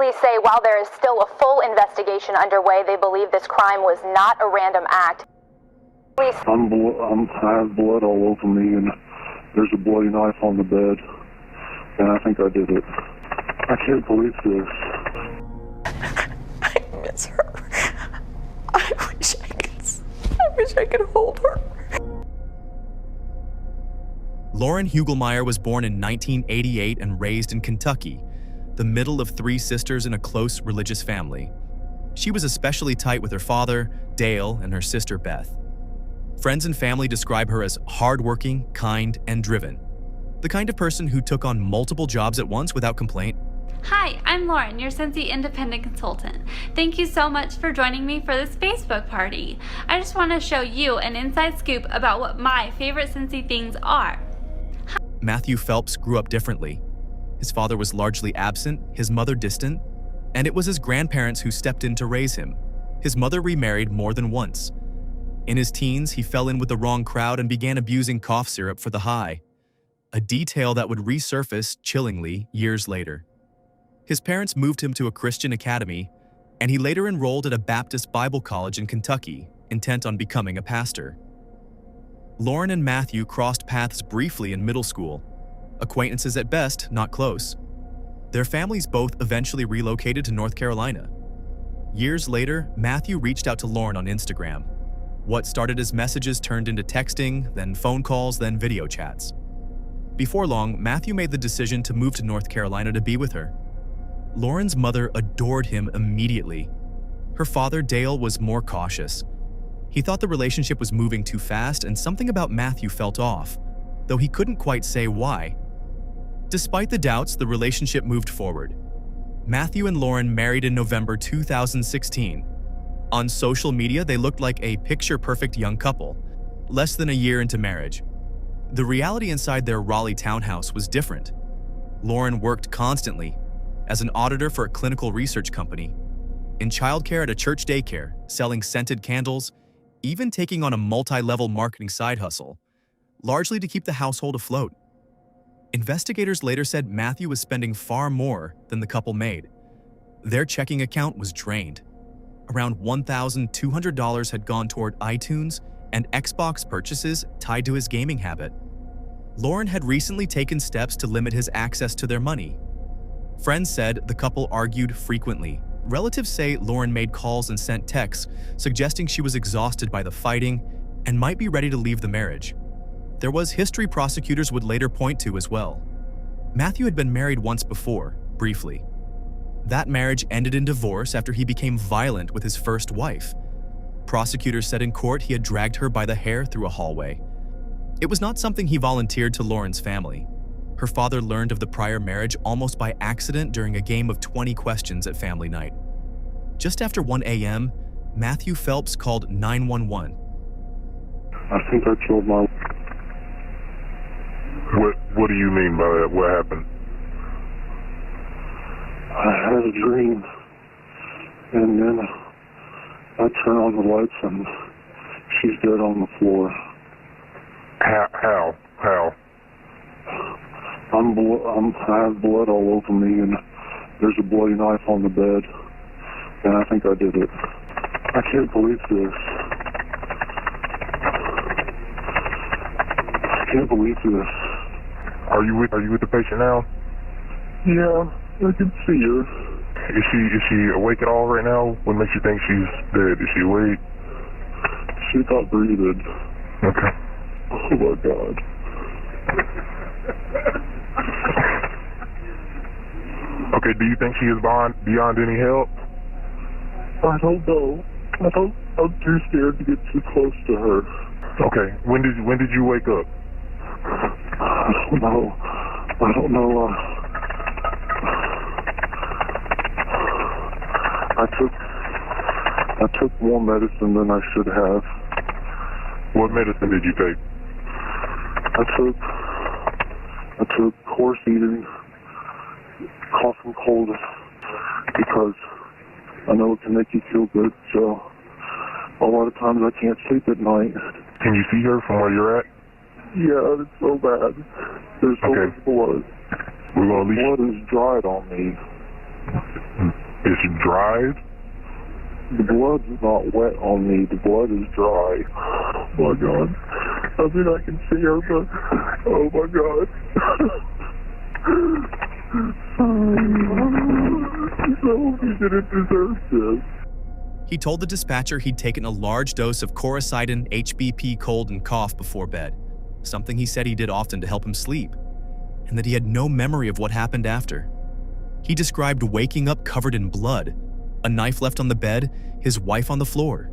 Police say while there is still a full investigation underway, they believe this crime was not a random act. I have blood all over me, and there's a bloody knife on the bed, and I think I did it. I can't believe this. I miss her. I wish I could hold her. Lauren Hugelmaier was born in 1988 and raised in Kentucky, the middle of three sisters in a close religious family. She was especially tight with her father, Dale, and her sister, Beth. Friends and family describe her as hardworking, kind, and driven. The kind of person who took on multiple jobs at once without complaint. Hi, I'm Lauren, your Cincy independent consultant. Thank you so much for joining me for this Facebook party. I just want to show you an inside scoop about what my favorite Cincy things are. Matthew Phelps grew up differently. His father was largely absent, his mother distant, and it was his grandparents who stepped in to raise him. His mother remarried more than once. In his teens, he fell in with the wrong crowd and began abusing cough syrup for the high, a detail that would resurface chillingly years later. His parents moved him to a Christian academy, and he later enrolled at a Baptist Bible college in Kentucky, intent on becoming a pastor. Lauren and Matthew crossed paths briefly in middle school, acquaintances at best, not close. Their families both eventually relocated to North Carolina. Years later, Matthew reached out to Lauren on Instagram. What started as messages turned into texting, then phone calls, then video chats. Before long, Matthew made the decision to move to North Carolina to be with her. Lauren's mother adored him immediately. Her father, Dale, was more cautious. He thought the relationship was moving too fast, and something about Matthew felt off, though he couldn't quite say why. Despite the doubts, the relationship moved forward. Matthew and Lauren married in November 2016. On social media, they looked like a picture-perfect young couple, less than a year into marriage. The reality inside their Raleigh townhouse was different. Lauren worked constantly as an auditor for a clinical research company, in childcare at a church daycare, selling scented candles, even taking on a multi-level marketing side hustle, largely to keep the household afloat. Investigators later said Matthew was spending far more than the couple made. Their checking account was drained. Around $1,200 had gone toward iTunes and Xbox purchases tied to his gaming habit. Lauren had recently taken steps to limit his access to their money. Friends said the couple argued frequently. Relatives say Lauren made calls and sent texts suggesting she was exhausted by the fighting and might be ready to leave the marriage. There was history prosecutors would later point to as well. Matthew had been married once before, briefly. That marriage ended in divorce after he became violent with his first wife. Prosecutors said in court he had dragged her by the hair through a hallway. It was not something he volunteered to Lauren's family. Her father learned of the prior marriage almost by accident during a game of 20 questions at family night. Just after 1 a.m., Matthew Phelps called 911. I think I killed my... What do you mean by that? What happened? I had a dream, and then I turn on the lights and she's dead on the floor. How? I have blood all over me, and there's a bloody knife on the bed, and I think I did it. I can't believe this. I can't believe this. Are you with the patient now? Yeah, I can see her. Is she awake at all right now? What makes you think she's dead? Is she awake? She's not breathing. Okay. Oh my God. Okay, do you think she is beyond any help? I don't know. I'm too scared to get too close to her. Okay. When did you wake up? I don't know. I took more medicine than I should have. What medicine did you take? I took course eating, cough and cold, because I know it can make you feel good, so a lot of times I can't sleep at night. Can you see her from where you're at? Yeah, it's so bad. There's so much blood. We're gonna leave. Blood is dried on me. It's dried? The blood's not wet on me. The blood is dry. Oh my God. I mean, I can see her, but oh my God. No, he didn't deserve this. He told the dispatcher he'd taken a large dose of Coricidin HBP cold and cough before bed, something he said he did often to help him sleep, and that he had no memory of what happened after. He described waking up covered in blood, a knife left on the bed, his wife on the floor.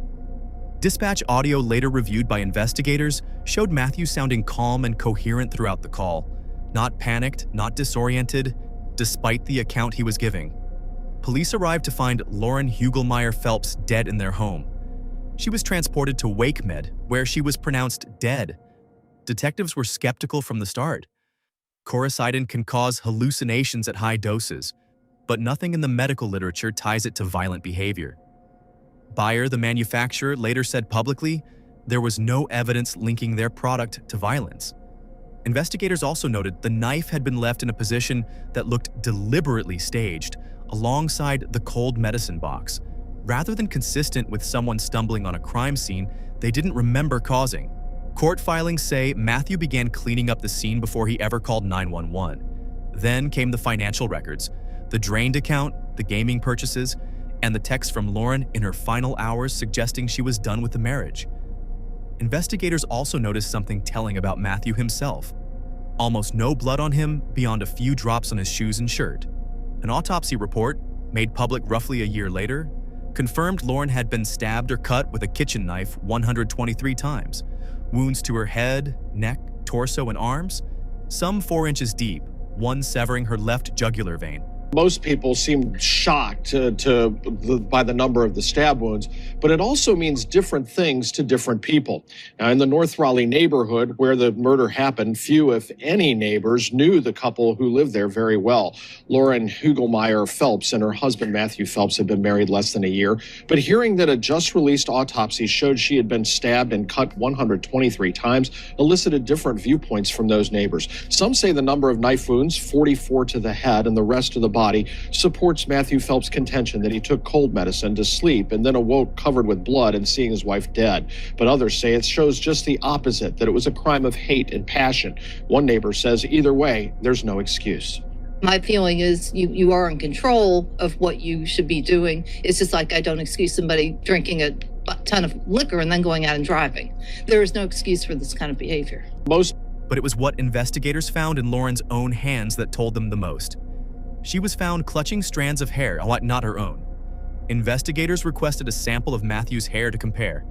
Dispatch audio later reviewed by investigators showed Matthew sounding calm and coherent throughout the call, not panicked, not disoriented, despite the account he was giving. Police arrived to find Lauren Hugelmaier Phelps dead in their home. She was transported to WakeMed, where she was pronounced dead. Detectives were skeptical from the start. Coricidin can cause hallucinations at high doses, but nothing in the medical literature ties it to violent behavior. Bayer, the manufacturer, later said publicly there was no evidence linking their product to violence. Investigators also noted the knife had been left in a position that looked deliberately staged, alongside the cold medicine box, rather than consistent with someone stumbling on a crime scene they didn't remember causing. Court filings say Matthew began cleaning up the scene before he ever called 911. Then came the financial records, the drained account, the gaming purchases, and the text from Lauren in her final hours suggesting she was done with the marriage. Investigators also noticed something telling about Matthew himself. Almost no blood on him beyond a few drops on his shoes and shirt. An autopsy report, made public roughly a year later, confirmed Lauren had been stabbed or cut with a kitchen knife 123 times. Wounds to her head, neck, torso, and arms, some 4 inches deep, one severing her left jugular vein. Most people seem shocked by the number of the stab wounds, but it also means different things to different people. Now, in the North Raleigh neighborhood where the murder happened, few, if any, neighbors knew the couple who lived there very well. Lauren Hugelmaier Phelps and her husband, Matthew Phelps, had been married less than a year, but hearing that a just-released autopsy showed she had been stabbed and cut 123 times elicited different viewpoints from those neighbors. Some say the number of knife wounds, 44 to the head, and the rest of the body supports Matthew Phelps' contention that he took cold medicine to sleep and then awoke covered with blood and seeing his wife dead. But others say it shows just the opposite, that it was a crime of hate and passion. One neighbor says either way, there's no excuse. My feeling is you are in control of what you should be doing. It's just like I don't excuse somebody drinking a ton of liquor and then going out and driving. There is no excuse for this kind of behavior. But it was what investigators found in Lauren's own hands that told them the most. She was found clutching strands of hair, not her own. Investigators requested a sample of Matthew's hair to compare.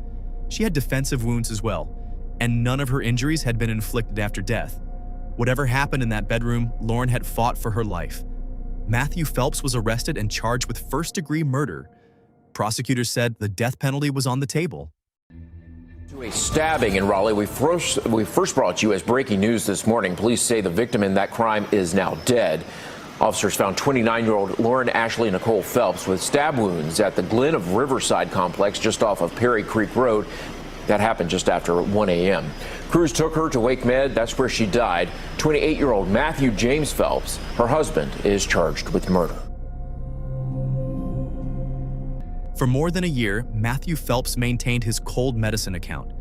She had defensive wounds as well, and none of her injuries had been inflicted after death. Whatever happened in that bedroom, Lauren had fought for her life. Matthew Phelps was arrested and charged with first-degree murder. Prosecutors said the death penalty was on the table. To a stabbing in Raleigh, we first brought you as breaking news this morning. Police say the victim in that crime is now dead. Officers found 29-year-old Lauren Ashley-Nicole Phelps with stab wounds at the Glen of Riverside complex just off of Perry Creek Road. That happened just after 1 a.m. Crews took her to WakeMed. That's where she died. 28-year-old Matthew James Phelps, her husband, is charged with murder. For more than a year, Matthew Phelps maintained his cold medicine account.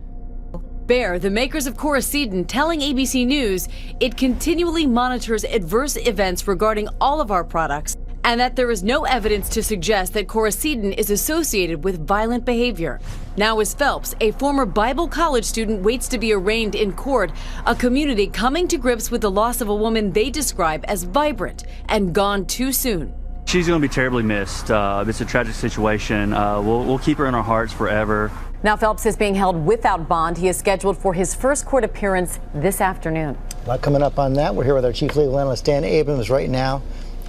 Bayer, the makers of Coricidin, telling ABC News it continually monitors adverse events regarding all of our products and that there is no evidence to suggest that Coricidin is associated with violent behavior. Now, as Phelps, a former Bible college student, waits to be arraigned in court, a community coming to grips with the loss of a woman they describe as vibrant and gone too soon. She's going to be terribly missed. It's a tragic situation. We'll keep her in our hearts forever. Now Phelps is being held without bond. He is scheduled for his first court appearance this afternoon. A lot coming up on that. We're here with our chief legal analyst, Dan Abrams, right now.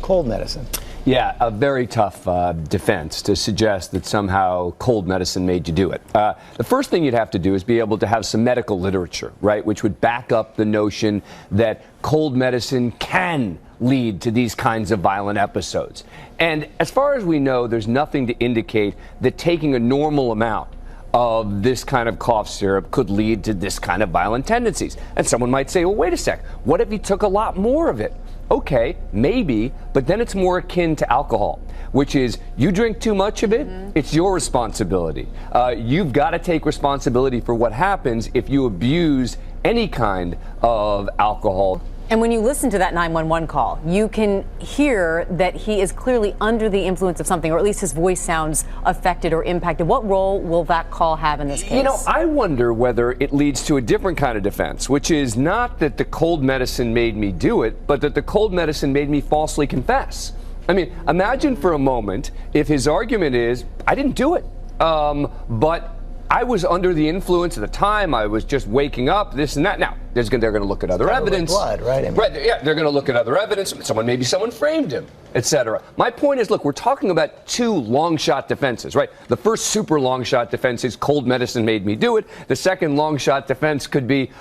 Cold medicine. Yeah, a very tough defense to suggest that somehow cold medicine made you do it. The first thing you'd have to do is be able to have some medical literature, right, which would back up the notion that cold medicine can lead to these kinds of violent episodes. And as far as we know, there's nothing to indicate that taking a normal amount of this kind of cough syrup could lead to this kind of violent tendencies. And someone might say, well, wait a sec, what if he took a lot more of it? Okay, maybe, but then it's more akin to alcohol, which is you drink too much of it, it's your responsibility. You've got to take responsibility for what happens if you abuse any kind of alcohol. And when you listen to that 911 call, you can hear that he is clearly under the influence of something, or at least his voice sounds affected or impacted. What role will that call have in this case? You know, I wonder whether it leads to a different kind of defense, which is not that the cold medicine made me do it, but that the cold medicine made me falsely confess. I mean, imagine for a moment if his argument is, I didn't do it, but I was under the influence at the time. I was just waking up, this and that. Now, they're going to look at other evidence. Blood, right? I mean, Right, yeah, they're going to look at other evidence. Maybe someone framed him, etc. My point is, look, we're talking about two long-shot defenses, right? The first super long-shot defense is cold medicine made me do it. The second long-shot defense could be,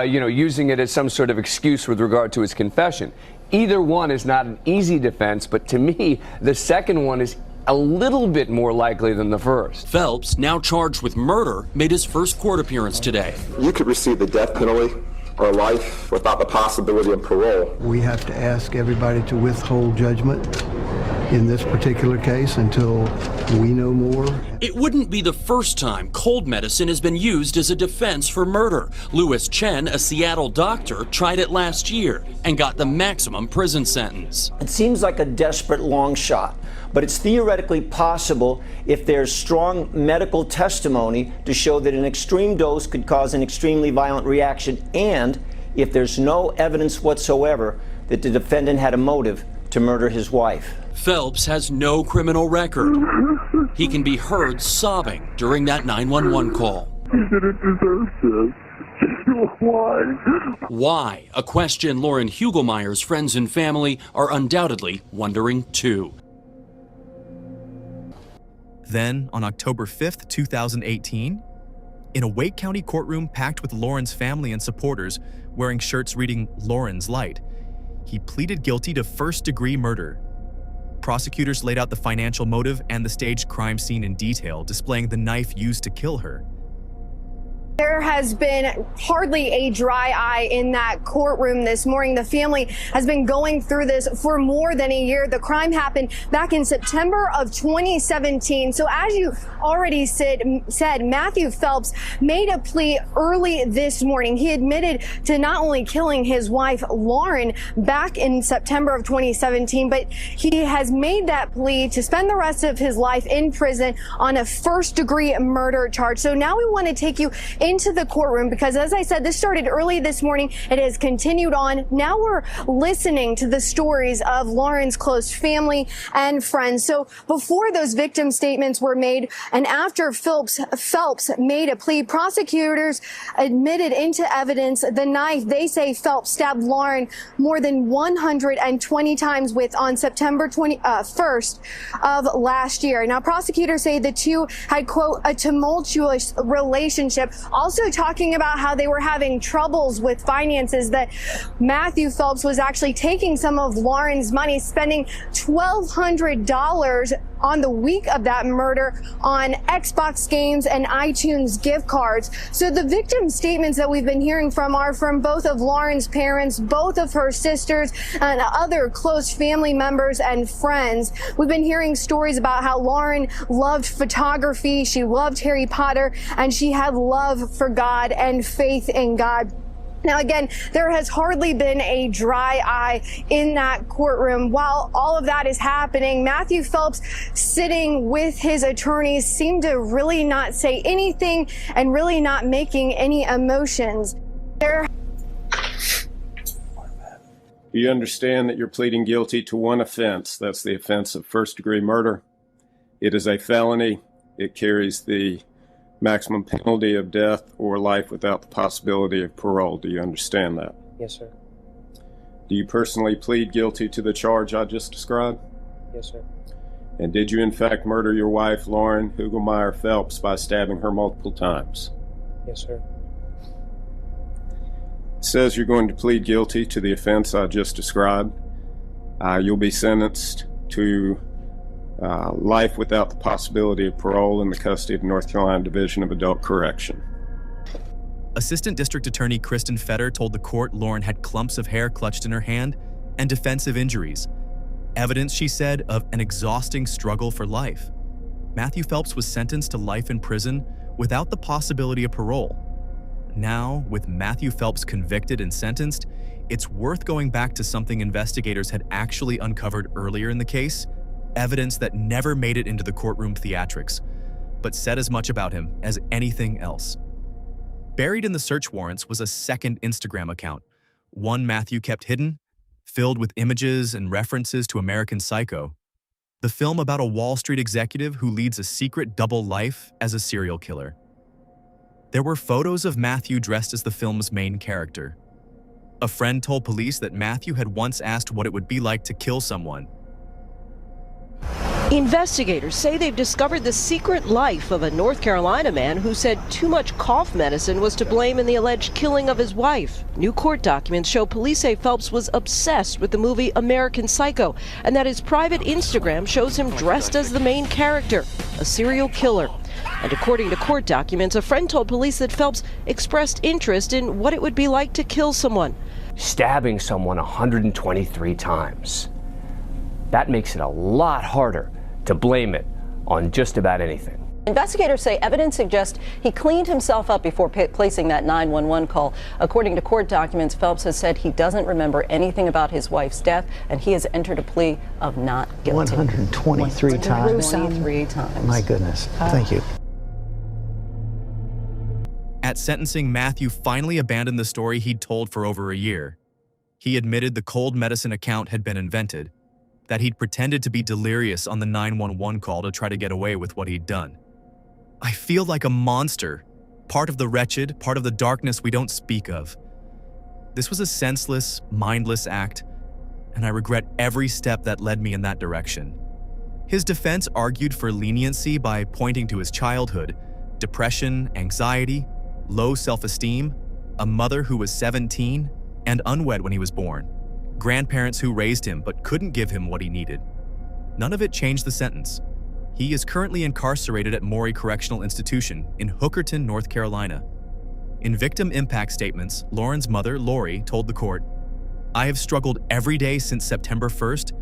using it as some sort of excuse with regard to his confession. Either one is not an easy defense, but to me, the second one is a little bit more likely than the first. Phelps, now charged with murder, made his first court appearance today. You could receive the death penalty or life without the possibility of parole. We have to ask everybody to withhold judgment in this particular case until we know more. It wouldn't be the first time cold medicine has been used as a defense for murder. Louis Chen, a Seattle doctor, tried it last year and got the maximum prison sentence. It seems like a desperate long shot, but it's theoretically possible if there's strong medical testimony to show that an extreme dose could cause an extremely violent reaction, and if there's no evidence whatsoever that the defendant had a motive to murder his wife. Phelps has no criminal record. He can be heard sobbing during that 911 call. He didn't deserve this. Why? Why? A question Lauren Hugelmaier's friends and family are undoubtedly wondering too. Then, on October 5th, 2018, in a Wake County courtroom packed with Lauren's family and supporters wearing shirts reading Lauren's Light, he pleaded guilty to first-degree murder. Prosecutors laid out the financial motive and the staged crime scene in detail, displaying the knife used to kill her. There has been hardly a dry eye in that courtroom this morning. The family has been going through this for more than a year. The crime happened back in September of 2017. So as you already said, Matthew Phelps made a plea early this morning. He admitted to not only killing his wife, Lauren, back in September of 2017, but he has made that plea to spend the rest of his life in prison on a first-degree murder charge. So now we want to take you into the courtroom because, as I said, this started early this morning. It has continued on. Now we're listening to the stories of Lauren's close family and friends. So before those victim statements were made and after Phelps made a plea, prosecutors admitted into evidence the knife they say Phelps stabbed Lauren more than 120 times with on September 1st of last year. Now, prosecutors say the two had, quote, a tumultuous relationship, also talking about how they were having troubles with finances, that Matthew Phelps was actually taking some of Lauren's money, spending $1,200 on the week of that murder on Xbox games and iTunes gift cards. So the victim statements that we've been hearing from are from both of Lauren's parents, both of her sisters, and other close family members and friends. We've been hearing stories about how Lauren loved photography, she loved Harry Potter, and she had love for God and faith in God. Now, again, there has hardly been a dry eye in that courtroom. While all of that is happening, Matthew Phelps, sitting with his attorneys, seemed to really not say anything and really not making any emotions. Do you understand that you're pleading guilty to one offense? That's the offense of first-degree murder. It is a felony. It carries the maximum penalty of death or life without the possibility of parole. Do you understand that? Yes, sir. Do you personally plead guilty to the charge I just described? Yes, sir. And did you in fact murder your wife, Lauren Hugelmaier Phelps, by stabbing her multiple times? Yes, sir. It says you're going to plead guilty to the offense I just described. You'll be sentenced to life without the possibility of parole in the custody of North Carolina Division of Adult Correction. Assistant District Attorney Kristen Fetter told the court Lauren had clumps of hair clutched in her hand and defensive injuries. Evidence, she said, of an exhausting struggle for life. Matthew Phelps was sentenced to life in prison without the possibility of parole. Now, with Matthew Phelps convicted and sentenced, it's worth going back to something investigators had actually uncovered earlier in the case, evidence that never made it into the courtroom theatrics, but said as much about him as anything else. Buried in the search warrants was a second Instagram account, one Matthew kept hidden, filled with images and references to American Psycho, the film about a Wall Street executive who leads a secret double life as a serial killer. There were photos of Matthew dressed as the film's main character. A friend told police that Matthew had once asked what it would be like to kill someone. Investigators say they've discovered the secret life of a North Carolina man who said too much cough medicine was to blame in the alleged killing of his wife. New court documents show police say Phelps was obsessed with the movie American Psycho, and that his private Instagram shows him dressed as the main character, a serial killer. And according to court documents, a friend told police that Phelps expressed interest in what it would be like to kill someone. Stabbing someone 123 times. That makes it a lot harder to blame it on just about anything. Investigators say evidence suggests he cleaned himself up before placing that 911 call. According to court documents, Phelps has said he doesn't remember anything about his wife's death, and he has entered a plea of not guilty. 123 times. 123 times. My goodness. Thank you. At sentencing, Matthew finally abandoned the story he'd told for over a year. He admitted the cold medicine account had been invented, that he'd pretended to be delirious on the 911 call to try to get away with what he'd done. I feel like a monster, part of the wretched, part of the darkness we don't speak of. This was a senseless, mindless act, and I regret every step that led me in that direction. His defense argued for leniency by pointing to his childhood, depression, anxiety, low self-esteem, a mother who was 17 and unwed when he was born, grandparents who raised him but couldn't give him what he needed. None of it changed the sentence. He is currently incarcerated at Maury Correctional Institution in Hookerton, North Carolina. In victim impact statements, Lauren's mother, Lori, told the court, "I have struggled every day since September 1st,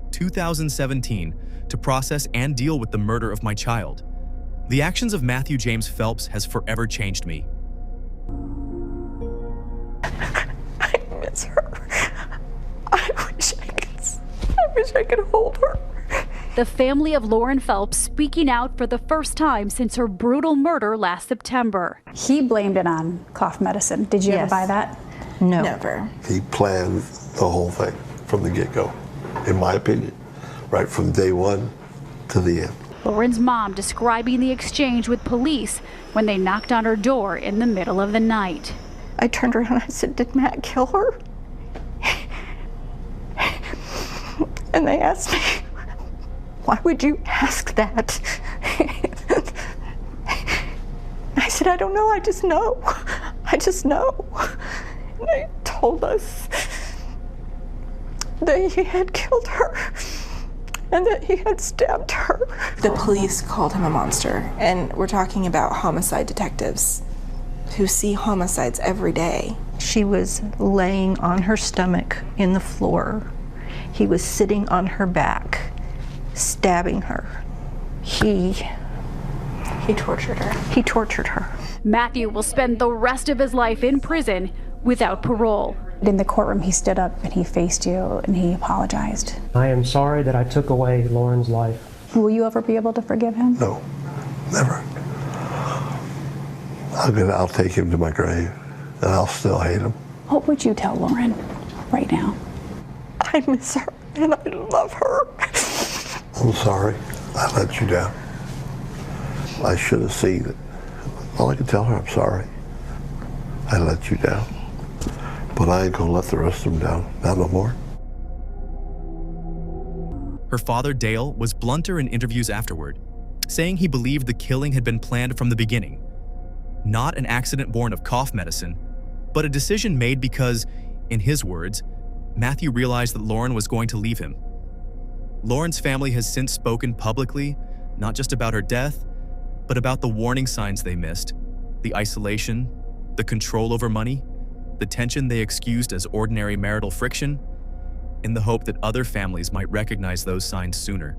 2017, to process and deal with the murder of my child. The actions of Matthew James Phelps has forever changed me." I miss her. I wish I could hold her. The family of Lauren Phelps speaking out for the first time since her brutal murder last September. He blamed it on cough medicine. Did you ever buy that? No. Never. He planned the whole thing from the get-go, in my opinion, right from day one to the end. Lauren's mom describing the exchange with police when they knocked on her door in the middle of the night. I turned around and I said, "Did Matt kill her?" And they asked me, "Why would you ask that?" I said, "I don't know, I just know. I just know." And they told us that he had killed her and that he had stabbed her. The police called him a monster, and we're talking about homicide detectives who see homicides every day. She was laying on her stomach in the floor. He was sitting on her back, stabbing her. He tortured her. He tortured her. Matthew will spend the rest of his life in prison without parole. In the courtroom, he stood up and he faced you and he apologized. I am sorry that I took away Lauren's life. Will you ever be able to forgive him? No, never. I'll take him to my grave, and I'll still hate him. What would you tell Lauren right now? I miss her and I love her. I'm sorry I let you down. I should have seen it. All I can tell her, I'm sorry I let you down. But I ain't gonna let the rest of them down, not no more. Her father, Dale, was blunter in interviews afterward, saying he believed the killing had been planned from the beginning. Not an accident born of cough medicine, but a decision made because, in his words, Matthew realized that Lauren was going to leave him. Lauren's family has since spoken publicly, not just about her death, but about the warning signs they missed, the isolation, the control over money, the tension they excused as ordinary marital friction, in the hope that other families might recognize those signs sooner.